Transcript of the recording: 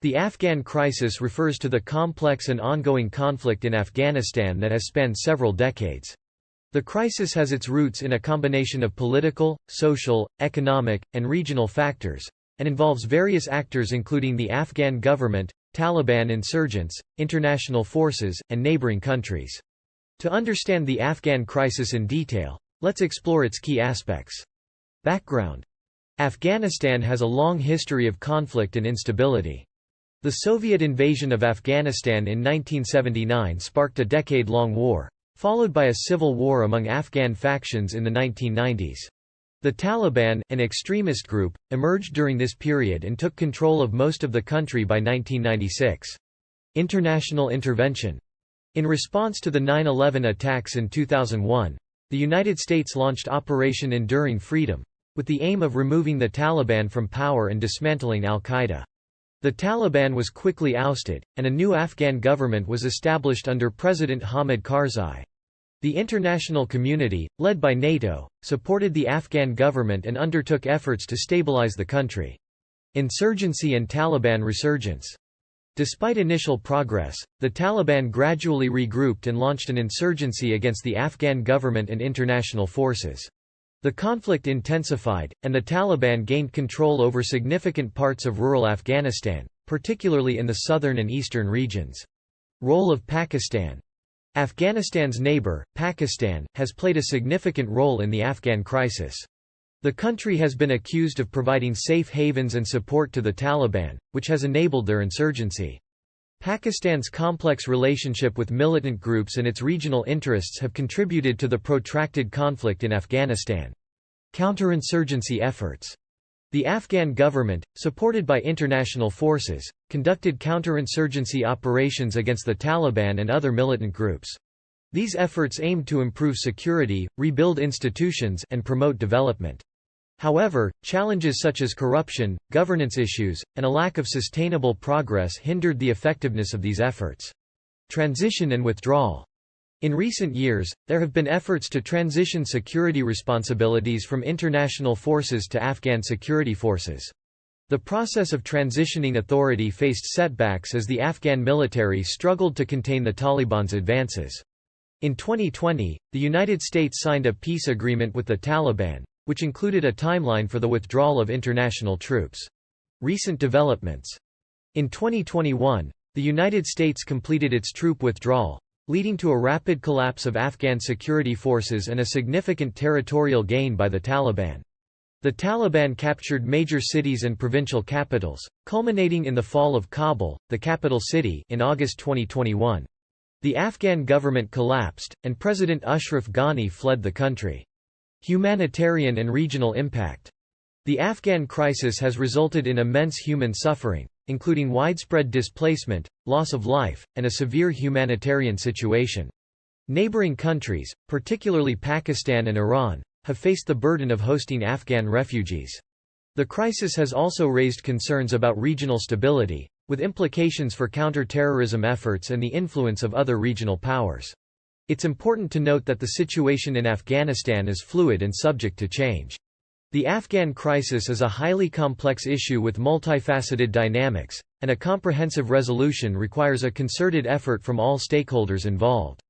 The Afghan crisis refers to the complex and ongoing conflict in Afghanistan that has spanned several decades. The crisis has its roots in a combination of political, social, economic, and regional factors, and involves various actors including the Afghan government, Taliban insurgents, international forces, and neighboring countries. To understand the Afghan crisis in detail, let's explore its key aspects. Background. Afghanistan has a long history of conflict and instability. The Soviet invasion of Afghanistan in 1979 sparked a decade-long war, followed by a civil war among Afghan factions in the 1990s. The Taliban, an extremist group, emerged during this period and took control of most of the country by 1996. International intervention. In response to the 9/11 attacks in 2001, the United States launched Operation Enduring Freedom, with the aim of removing the Taliban from power and dismantling al-Qaeda. The Taliban was quickly ousted, and a new Afghan government was established under President Hamid Karzai. The international community, led by NATO, supported the Afghan government and undertook efforts to stabilize the country. Insurgency and Taliban resurgence. Despite initial progress, the Taliban gradually regrouped and launched an insurgency against the Afghan government and international forces. The conflict intensified, and the Taliban gained control over significant parts of rural Afghanistan, particularly in the southern and eastern regions. Role of Pakistan. Afghanistan's neighbor, Pakistan, has played a significant role in the Afghan crisis. The country has been accused of providing safe havens and support to the Taliban, which has enabled their insurgency. Pakistan's complex relationship with militant groups and its regional interests have contributed to the protracted conflict in Afghanistan. Counterinsurgency efforts. The Afghan government, supported by international forces, conducted counterinsurgency operations against the Taliban and other militant groups. These efforts aimed to improve security, rebuild institutions, and promote development. However, challenges such as corruption, governance issues, and a lack of sustainable progress hindered the effectiveness of these efforts. Transition and withdrawal. In recent years, there have been efforts to transition security responsibilities from international forces to Afghan security forces. The process of transitioning authority faced setbacks as the Afghan military struggled to contain the Taliban's advances. In 2020, the United States signed a peace agreement with the Taliban, which included a timeline for the withdrawal of international troops. Recent developments. In 2021, the United States completed its troop withdrawal, leading to a rapid collapse of Afghan security forces and a significant territorial gain by the Taliban. The Taliban captured major cities and provincial capitals, culminating in the fall of Kabul, the capital city, in August 2021. The Afghan government collapsed, and President Ashraf Ghani fled the country. Humanitarian and regional impact. The Afghan crisis has resulted in immense human suffering, including widespread displacement, loss of life, and a severe humanitarian situation. Neighboring countries, particularly Pakistan and Iran, have faced the burden of hosting Afghan refugees. The crisis has also raised concerns about regional stability, with implications for counter-terrorism efforts and the influence of other regional powers. It's important to note that the situation in Afghanistan is fluid and subject to change. The Afghan crisis is a highly complex issue with multifaceted dynamics, and a comprehensive resolution requires a concerted effort from all stakeholders involved.